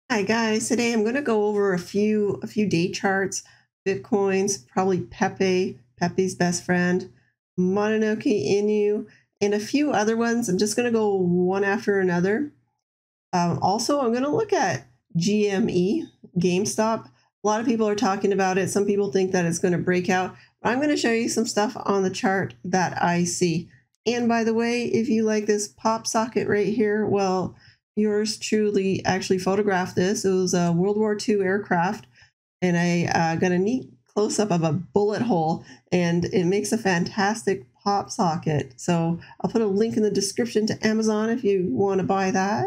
Hi guys, today I'm going to go over a few day charts, Bitcoins, probably Pepe, Pepe's best friend, Mononoke Inu, and a few other ones. I'm just going to go one after another. Also, I'm going to look at GME, GameStop. A lot of people are talking about it. Some people think that it's going to break out. But I'm going to show you some stuff on the chart that I see. And by the way, if you like this PopSocket right here, well, yours truly actually photographed this. It was a World War II aircraft, and I got a neat close-up of a bullet hole, and it makes a fantastic pop socket. So I'll put a link in the description to Amazon if you want to buy that.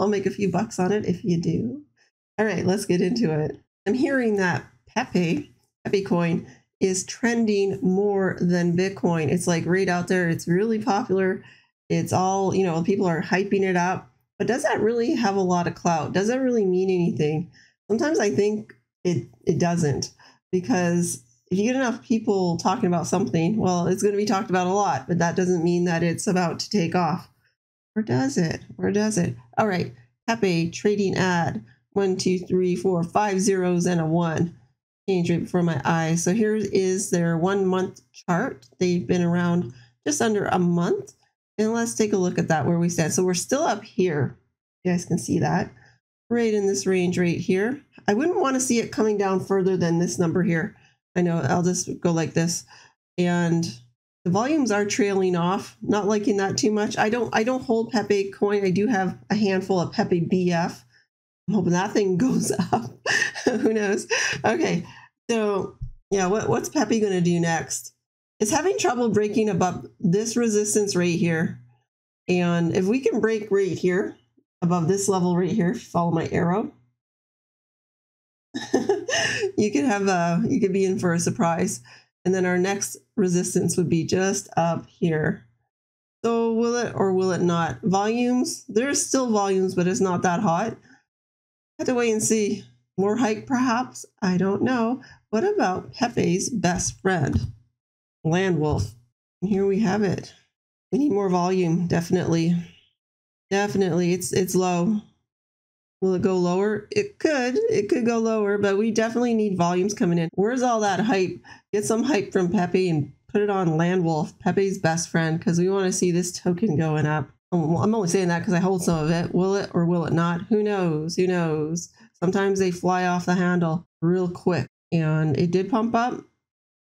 I'll make a few bucks on it if you do. All right, let's get into it. I'm hearing that Pepe coin is trending more than Bitcoin. It's like right out there. It's really popular. It's all, people are hyping it up. But does that really have a lot of clout? Does that really mean anything? Sometimes I think it doesn't, because if you get enough people talking about something, well, it's going to be talked about a lot, but that doesn't mean that it's about to take off. Or does it? Or does it? All right, Pepe trading ad. 1, 2, 3, 4, 5 zeros and a 1. Change right before my eyes. So here is their 1 month chart. They've been around just under a month. And let's take a look at that, where we stand. So we're still up here. You guys can see that. Right in this range right here. I wouldn't want to see it coming down further than this number here. I know, I'll just go like this. And the volumes are trailing off. Not liking that too much. I don't hold Pepe coin. I do have a handful of PEPEBF. I'm hoping that thing goes up. Who knows? Okay, so yeah, what's Pepe going to do next? It's having trouble breaking above this resistance right here. And if we can break right here, above this level right here, if you follow my arrow, you could be in for a surprise. And then our next resistance would be just up here. So will it or will it not? Volumes, there's still volumes, but it's not that hot. Have to wait and see. More hike perhaps? I don't know. What about Pepe's best friend, Landwolf? And here we have it. We need more volume, definitely. Definitely, it's low. Will it go lower? It could go lower, but we definitely need volumes coming in. Where's all that hype? Get some hype from Pepe and put it on Landwolf, Pepe's best friend, because we want to see this token going up. I'm only saying that because I hold some of it. Will it or will it not? Who knows? Who knows? Sometimes they fly off the handle real quick. And it did pump up.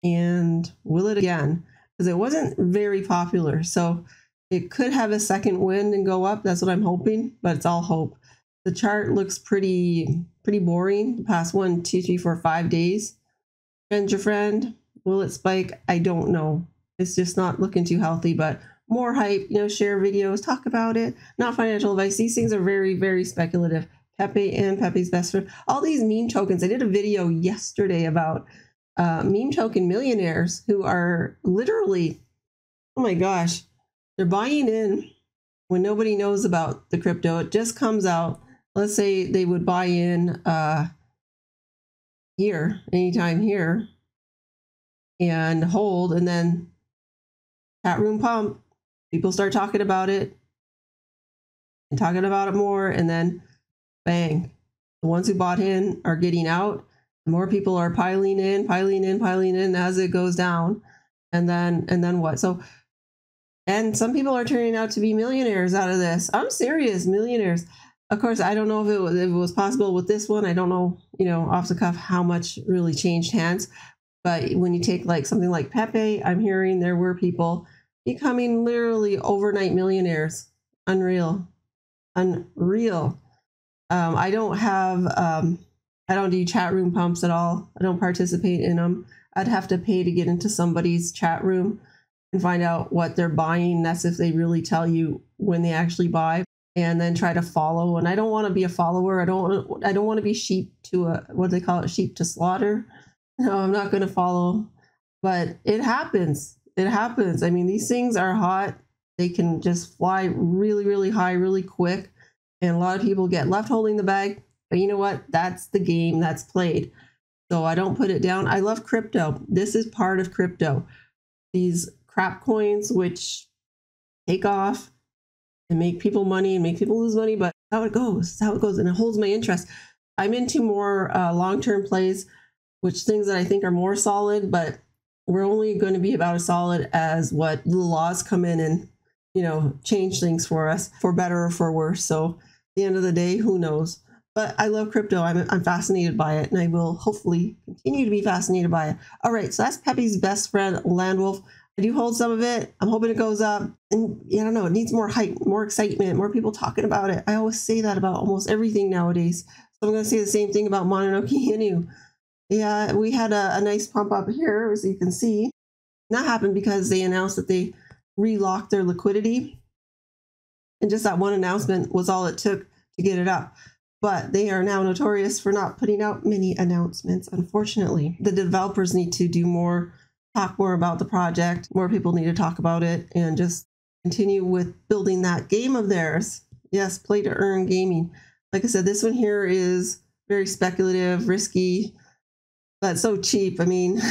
And will it again? Because it wasn't very popular. So it could have a second wind and go up. That's what I'm hoping. But it's all hope. The chart looks pretty boring the past 1, 2, 3, 4, 5 days. Friend your friend. Will it spike? I don't know. It's just not looking too healthy, but more hype, share videos, talk about it. Not financial advice. These things are very speculative. Pepe and Pepe's best friend. All these meme tokens. I did a video yesterday about meme token millionaires who are literally, oh my gosh, they're buying in when nobody knows about the crypto. It just comes out. Let's say they would buy in here, anytime here, and hold, and then chat room pump. People start talking about it and talking about it more, and then bang, the ones who bought in are getting out. More people are piling in as it goes down, and then what? So, and some people are turning out to be millionaires out of this. I'm serious, millionaires. Of course, I don't know if it was possible with this one. I don't know, off the cuff how much really changed hands. But when you take like something like Pepe, I'm hearing there were people becoming literally overnight millionaires. Unreal. I don't do chat room pumps at all. I don't participate in them. I'd have to pay to get into somebody's chat room and find out what they're buying. That's if they really tell you when they actually buy, and then try to follow. And I don't want to be a follower. I don't want to be sheep to what do they call it? Sheep to slaughter. No, I'm not going to follow. But it happens. It happens. I mean, these things are hot. They can just fly really high, really quick. And a lot of people get left holding the bag. But you know what? That's the game that's played. So I don't put it down. I love crypto. This is part of crypto. These crap coins, which take off and make people money and make people lose money. But how it goes. It's how it goes, and it holds my interest. I'm into more long-term plays, which things that I think are more solid, but we're only going to be about as solid as what the laws come in and, you know, change things for us, for better or for worse. So at the end of the day, who knows? But I love crypto. I'm fascinated by it, and I will hopefully continue to be fascinated by it. All right, so that's Pepe's best friend, Landwolf. I do hold some of it. I'm hoping it goes up. And I don't know, it needs more hype, more excitement, more people talking about it. I always say that about almost everything nowadays. So I'm going to say the same thing about Mononoke Inu. Yeah, we had a nice pump up here, as you can see. And that happened because they announced that they relocked their liquidity. And just that one announcement was all it took to get it up. But they are now notorious for not putting out many announcements, unfortunately. The developers need to do more, talk more about the project. More people need to talk about it and just continue with building that game of theirs. Yes, play to earn gaming. Like I said, this one here is very speculative, risky, but so cheap. I mean,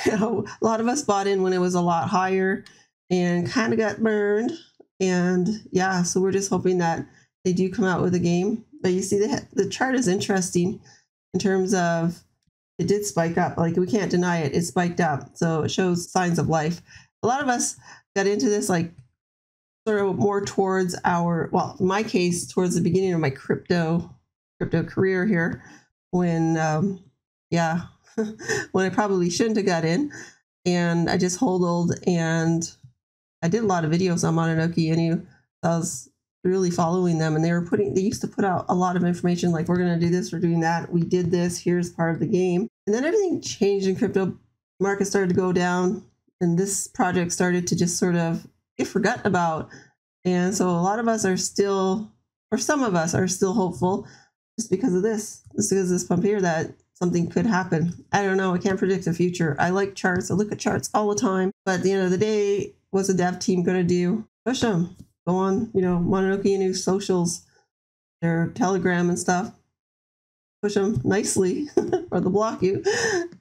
you know, a lot of us bought in when it was a lot higher and kind of got burned. And yeah, so we're just hoping that they do come out with a game. But you see the chart is interesting in terms of it did spike up. Like, we can't deny it. It spiked up. So it shows signs of life. A lot of us got into this like sort of more towards our, well, in my case, towards the beginning of my crypto career here, when yeah, when I probably shouldn't have got in. And I just hodled, and I did a lot of videos on Mononoke Inu. I was really following them, and they used to put out a lot of information like, we're going to do this, we're doing that, we did this, here's part of the game. And then everything changed in crypto. Market started to go down, and this project started to just sort of get forgotten about. And so a lot of us are still, or some of us are still hopeful, just because of this, just because of this pump here, that something could happen. I don't know. I can't predict the future. I like charts. I look at charts all the time. But at the end of the day, what's the dev team going to do? Push them. Go on, you know, Mononoke Inu socials, their Telegram and stuff. Push them nicely, or they'll block you.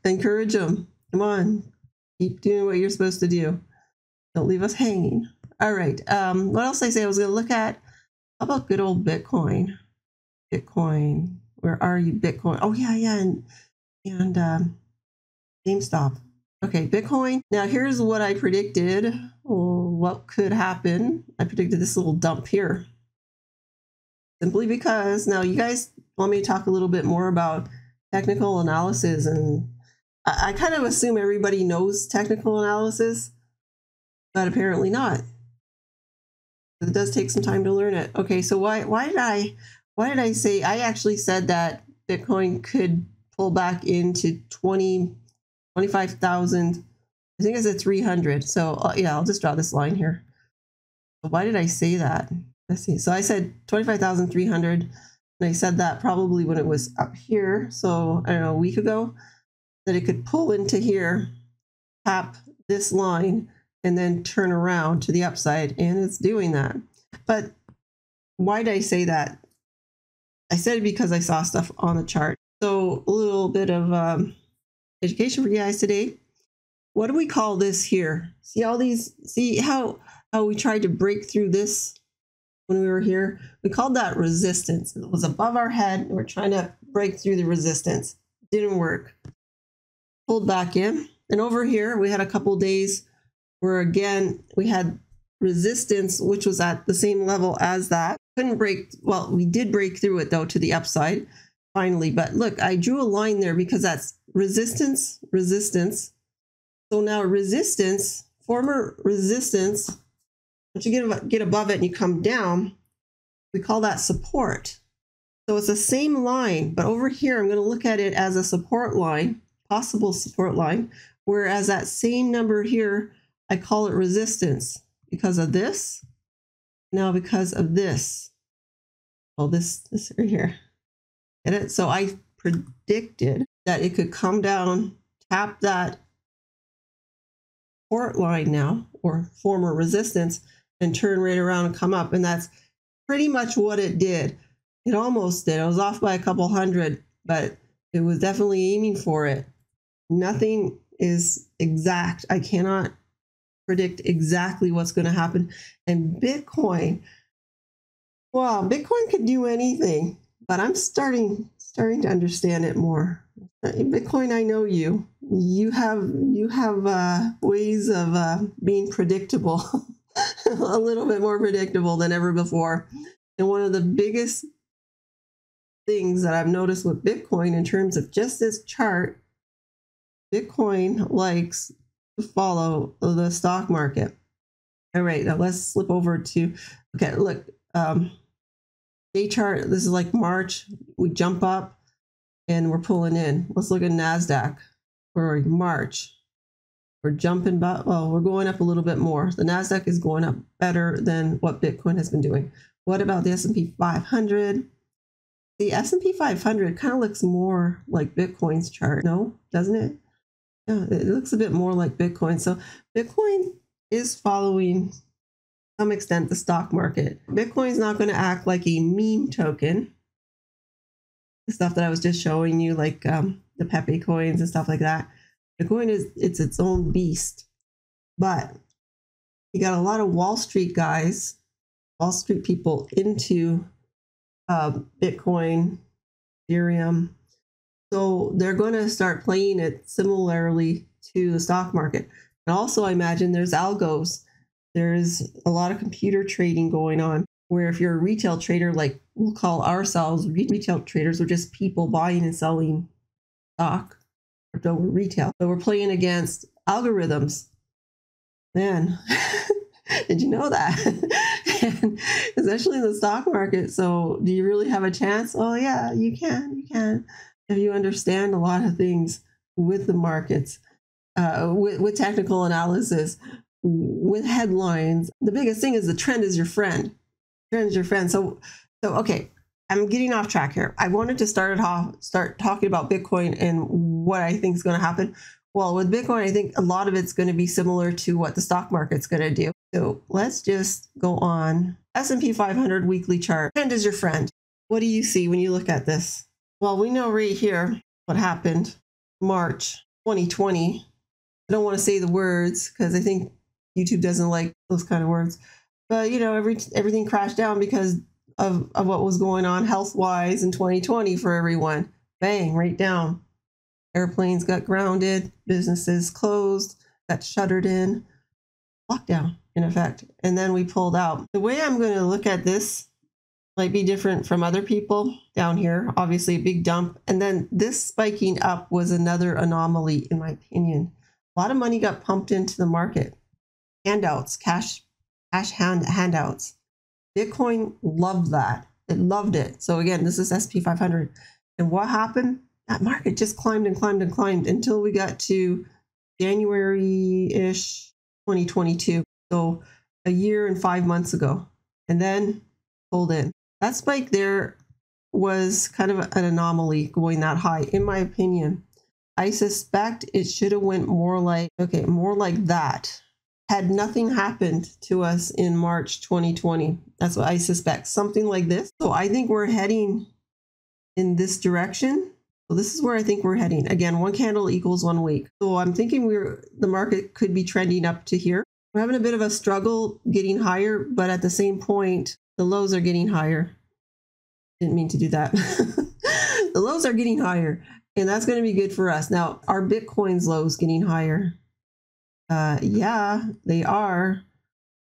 Encourage them. Come on. Keep doing what you're supposed to do. Don't leave us hanging. All right. What else did I say I was going to look at? How about good old Bitcoin? Bitcoin. Where are you, Bitcoin? Oh, yeah. And GameStop. Okay, Bitcoin. Now, here's what I predicted. What could happen. I predicted this little dump here. Simply because, now you guys want me to talk a little bit more about technical analysis, and I kind of assume everybody knows technical analysis, but apparently not. It does take some time to learn it. Okay, so why did I say, I actually said that Bitcoin could pull back into 25,000. I think I said 300. So yeah, I'll just draw this line here. Why did I say that? Let's see. So I said 25,300, and I said that probably when it was up here. So I don't know, a week ago, that it could pull into here, tap this line, and then turn around to the upside, and it's doing that. But why did I say that? I said it because I saw stuff on the chart. So a little bit of education for you guys today. What do we call this here? See all these, see how we tried to break through this when we were here? We called that resistance. It was above our head, and we're trying to break through the resistance. Didn't work. Pulled back in. And over here, we had a couple days where, again, we had resistance, which was at the same level as that. Couldn't break, well, we did break through it, though, to the upside, finally. But look, I drew a line there because that's resistance, resistance. So now resistance, former resistance, once you get above it and you come down, we call that support. So it's the same line, but over here, I'm going to look at it as a support line, possible support line, whereas that same number here, I call it resistance because of this. Now because of this. Well, this right here. Get it? So I predicted that it could come down, tap that support line now, or former resistance, and turn right around and come up. And that's pretty much what it did. It almost did. I was off by a couple hundred, but it was definitely aiming for it. Nothing is exact. I cannot predict exactly what's going to happen. And Bitcoin, Wow, Bitcoin could do anything, but I'm starting to understand it more. Bitcoin, I know you. You have ways of being predictable, a little bit more predictable than ever before. And one of the biggest things that I've noticed with Bitcoin in terms of just this chart, Bitcoin likes to follow the stock market. All right, now let's slip over to, okay, look, day chart, this is like March, we jump up and we're pulling in. Let's look at NASDAQ for March. We're jumping back, well, we're going up a little bit more. The NASDAQ is going up better than what Bitcoin has been doing. What about the S&P 500? The S&P 500 kind of looks more like Bitcoin's chart, no? Doesn't it? Yeah, it looks a bit more like Bitcoin. So Bitcoin is following, to some extent, the stock market. Bitcoin's not going to act like a meme token. The stuff that I was just showing you, like the Pepe coins and stuff like that. Bitcoin it's its own beast. But you got a lot of Wall Street guys, Wall Street people into Bitcoin, Ethereum. So they're going to start playing it similarly to the stock market. And also, I imagine there's algos. There's a lot of computer trading going on, where if you're a retail trader, like we'll call ourselves retail traders, we're just people buying and selling stock, crypto, we're retail. So we're playing against algorithms. Man, did you know that? And especially in the stock market. So do you really have a chance? Oh yeah, you can. If you understand a lot of things with the markets, with technical analysis, with headlines. The biggest thing is the trend is your friend. Trend is your friend. So okay, I'm getting off track here. I wanted to start talking about Bitcoin and what I think is going to happen. Well, with Bitcoin, I think a lot of it's going to be similar to what the stock market's going to do. So let's just go on. S&P 500 weekly chart. Trend is your friend. What do you see when you look at this? Well, we know right here what happened March 2020. I don't want to say the words because I think YouTube doesn't like those kind of words. But, you know, everything crashed down because of what was going on health-wise in 2020 for everyone. Bang, right down. Airplanes got grounded, businesses closed, got shuttered in, lockdown in effect. And then we pulled out. The way I'm going to look at this might be different from other people down here. Obviously, a big dump. And then this spiking up was another anomaly, in my opinion. A lot of money got pumped into the market. Handouts, cash handouts. Bitcoin loved that. It loved it. So again, this is SP 500. And what happened? That market just climbed and climbed and climbed until we got to January-ish 2022. So a year and 5 months ago. And then pulled in. That spike there was kind of an anomaly going that high, in my opinion. I suspect it should have went more like that. Had nothing happened to us in March 2020. That's what I suspect. Something like this. So I think we're heading in this direction. So this is where I think we're heading. Again, one candle equals 1 week. So I'm thinking the market could be trending up to here. We're having a bit of a struggle getting higher, but at the same point, the lows are getting higher. Didn't mean to do that. The lows are getting higher, and that's going to be good for us. Now, are Bitcoin's lows getting higher? Yeah, they are.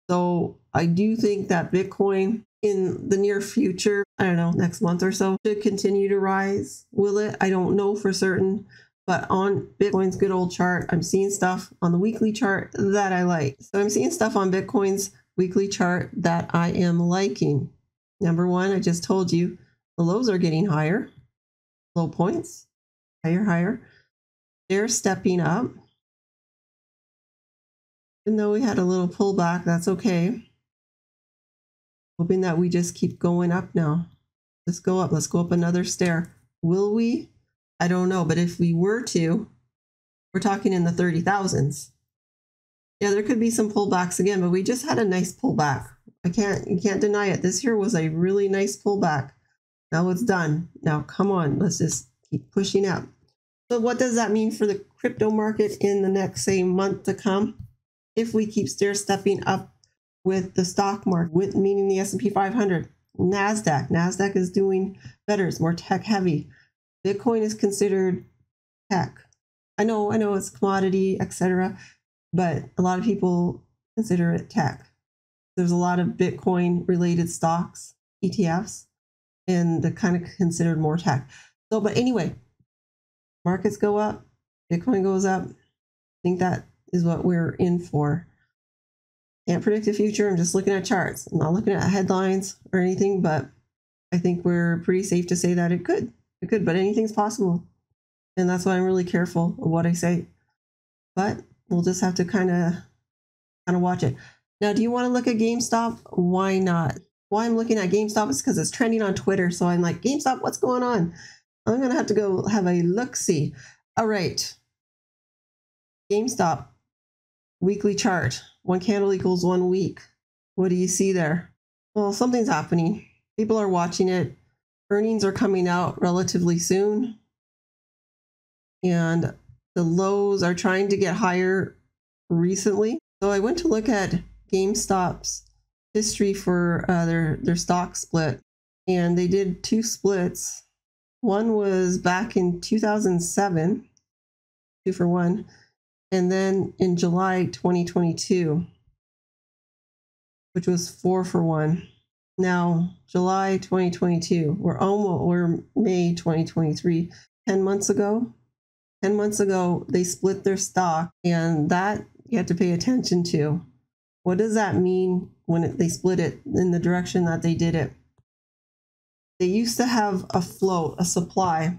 So I do think that Bitcoin in the near future, I don't know, next month or so, should continue to rise. Will it? I don't know for certain. But on Bitcoin's good old chart, I'm seeing stuff on the weekly chart that I like. So I'm seeing stuff on Bitcoin's weekly chart that I am liking. Number one, I just told you, the lows are getting higher. Low points, higher. They're stepping up. Even though we had a little pullback, that's okay. Hoping that we just keep going up now. Let's go up. Let's go up another stair. Will we? I don't know. But if we were to, we're talking in the 30,000s. Yeah, there could be some pullbacks again, but we just had a nice pullback. You can't deny it. This here was a really nice pullback. Now it's done. Now, come on. Let's just keep pushing up. So what does that mean for the crypto market in the next, say, month to come? If we keep stair-stepping up with the stock market, meaning the S&P 500, NASDAQ is doing better. It's more tech heavy. Bitcoin is considered tech. I know it's commodity, etc., but a lot of people consider it tech. There's a lot of Bitcoin related stocks, ETFs, and they're kind of considered more tech. So, but anyway, markets go up, Bitcoin goes up. I think that is what we're in for. Can't predict the future. I'm just looking at charts. I'm not looking at headlines or anything, but I think we're pretty safe to say that it could, but anything's possible. And that's why I'm really careful of what I say. But we'll just have to kind of watch it. Now, do you want to look at GameStop? Why not? Why I'm looking at GameStop is because it's trending on Twitter. So I'm like, GameStop, what's going on? I'm going to have to go have a look-see. All right. GameStop weekly chart. 1 candle equals 1 week. What do you see there? Well, something's happening. People are watching it. Earnings are coming out relatively soon. And the lows are trying to get higher recently. So I went to look at GameStop's history for their stock split. And they did 2 splits. One was back in 2007, 2 for 1. And then in July 2022, which was 4 for 1. Now, July 2022, we're May 2023, 10 months ago. 10 months ago, they split their stock, and that you have to pay attention to. What does that mean when they split it in the direction that they did it? They used to have a float, a supply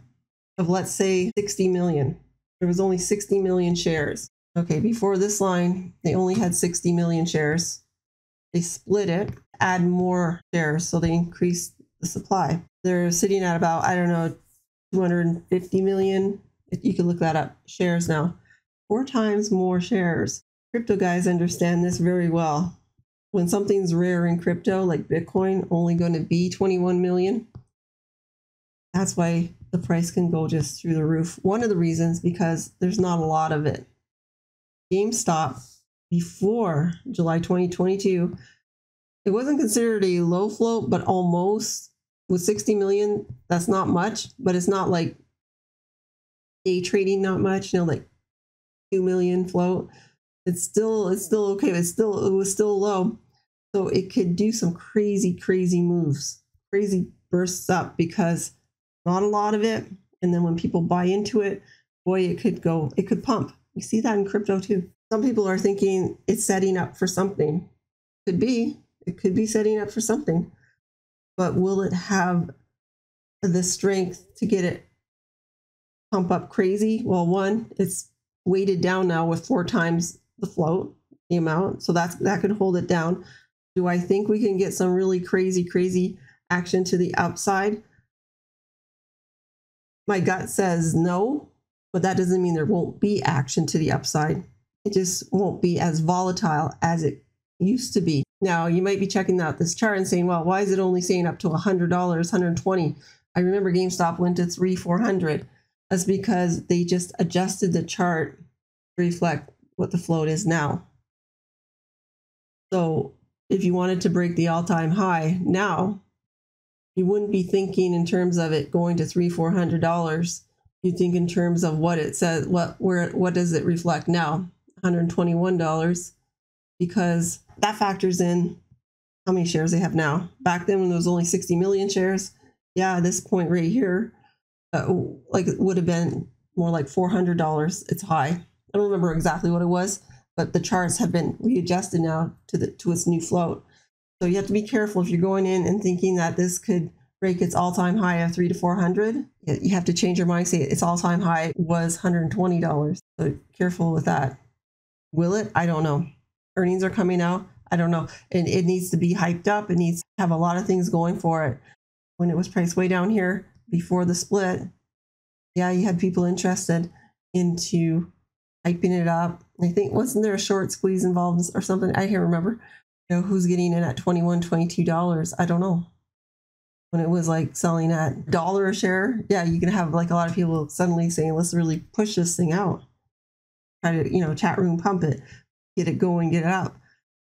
of, let's say, 60 million. There was only 60 million shares. Okay, before this line, they only had 60 million shares. They split it, add more shares, so they increased the supply. They're sitting at about, 250 million. You can look that up, shares now. 4 times more shares. Crypto guys understand this very well. When something's rare in crypto, like Bitcoin, only going to be 21 million, that's why the price can go just through the roof. One of the reasons, because there's not a lot of it. GameStop, before July 2022, it wasn't considered a low float, but almost. With 60 million, that's not much, but it's not like day trading, not much, like 2 million float. It's still okay, but it was still low. So it could do some crazy moves, crazy bursts up, because not a lot of it. And then when people buy into it, boy, it could pump. You see that in crypto too. Some people are thinking it's setting up for something. It could be setting up for something. But will it have the strength to get it pump up crazy? Well, one, it's weighted down now with 4 times the float, the amount. So that could hold it down. Do I think we can get some really crazy action to the upside? My gut says no, but that doesn't mean there won't be action to the upside. It just won't be as volatile as it used to be. Now, you might be checking out this chart and saying, well, why is it only saying up to $100, $120? I remember GameStop went to $300-$400. That's because they just adjusted the chart to reflect what the float is now. So if you wanted to break the all-time high now, you wouldn't be thinking in terms of it going to $300-$400. You think in terms of what it says, what does it reflect now? $121, because that factors in how many shares they have now. Back then, when there was only 60 million shares, yeah, this point right here, like it would have been more like $400. It's high. I don't remember exactly what it was, but the charts have been readjusted now to its new float. So you have to be careful if you're going in and thinking that this could break its all-time high of $300 to $400. You have to change your mind. Say its all-time high was $120. So careful with that. Will it? I don't know. Earnings are coming out. I don't know. And it needs to be hyped up. It needs to have a lot of things going for it. When it was priced way down here before the split, yeah, you had people interested into hyping it up. I think, wasn't there a short squeeze involved or something? I can't remember. Who's getting in at $21, $22? I don't know. When it was like selling at $1 a share, yeah, you can have like a lot of people suddenly saying, let's really push this thing out. Try to, chat room pump it, get it going, get it up.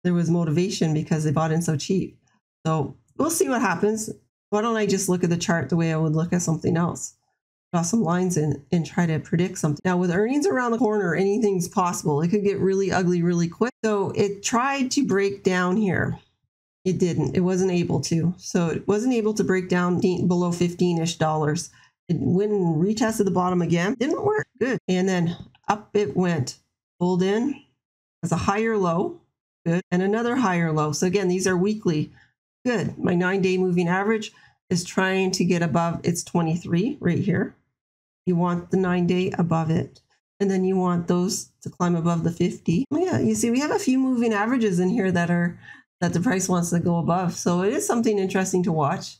There was motivation because they bought in so cheap. So we'll see what happens. Why don't I just look at the chart the way I would look at something else? Draw some lines in and try to predict something. Now with earnings around the corner, anything's possible. It could get really ugly really quick. So it tried to break down here. It didn't. It wasn't able to. So it wasn't able to break down below $15-ish. It went and retested the bottom again. Didn't work. Good. And then up it went. Pulled in as a higher low. Good. And another higher low. So again, these are weekly. Good. My 9-day moving average is trying to get above its 23 right here. You want the 9-day above it. And then you want those to climb above the 50. Yeah, you see, we have a few moving averages in here that the price wants to go above. So it is something interesting to watch.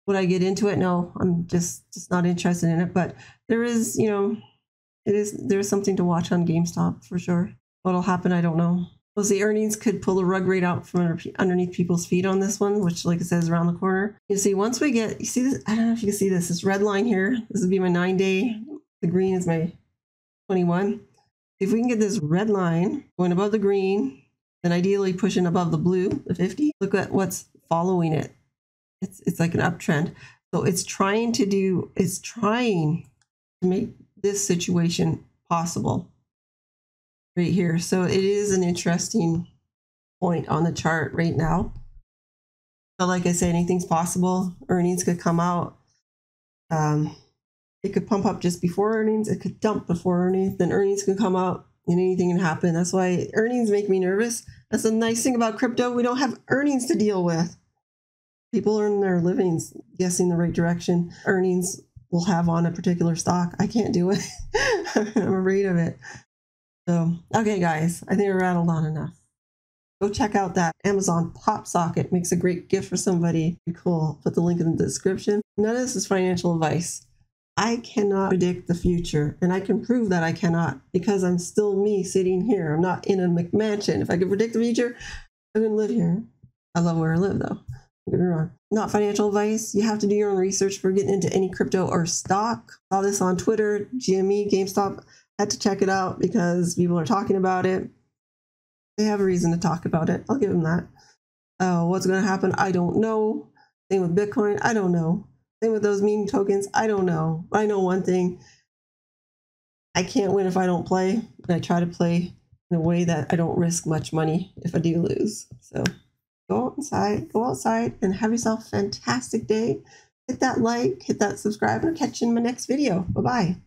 Would I get into it? No, I'm just not interested in it. But there is, you know, there's something to watch on GameStop for sure. What'll happen, I don't know. Well, the earnings could pull the rug right out from underneath people's feet on this one, which, like it says, around the corner. You see, once we get, you see this, I don't know if you can see this red line here. This would be my 9-day. The green is my 21. If we can get this red line going above the green, then ideally pushing above the blue, the 50, look at what's following it. It's like an uptrend. So it's trying to make this situation possible right here. So it is an interesting point on the chart right now. But like I said, anything's possible. Earnings could come out. It could pump up just before earnings. It could dump before earnings. Then earnings can come out and anything can happen. That's why earnings make me nervous. That's the nice thing about crypto. We don't have earnings to deal with. People earn their livings guessing the right direction. Earnings will have on a particular stock. I can't do it. I'm afraid of it. So, okay, guys, I think I rattled on enough. Go check out that Amazon PopSocket. Makes a great gift for somebody. Cool. Put the link in the description. None of this is financial advice. I cannot predict the future, and I can prove that I cannot because I'm still me sitting here. I'm not in a McMansion. If I could predict the future, I wouldn't live here. I love where I live, though. Don't get me wrong. Not financial advice. You have to do your own research for getting into any crypto or stock. Saw this on Twitter, GME, GameStop. Had to check it out because people are talking about it. They have a reason to talk about it. I'll give them that. What's going to happen? I don't know. Same with Bitcoin. I don't know. Same with those meme tokens. I don't know. But I know one thing. I can't win if I don't play. And I try to play in a way that I don't risk much money if I do lose. So go outside and have yourself a fantastic day. Hit that like, hit that subscribe, and I'll catch you in my next video. Bye-bye.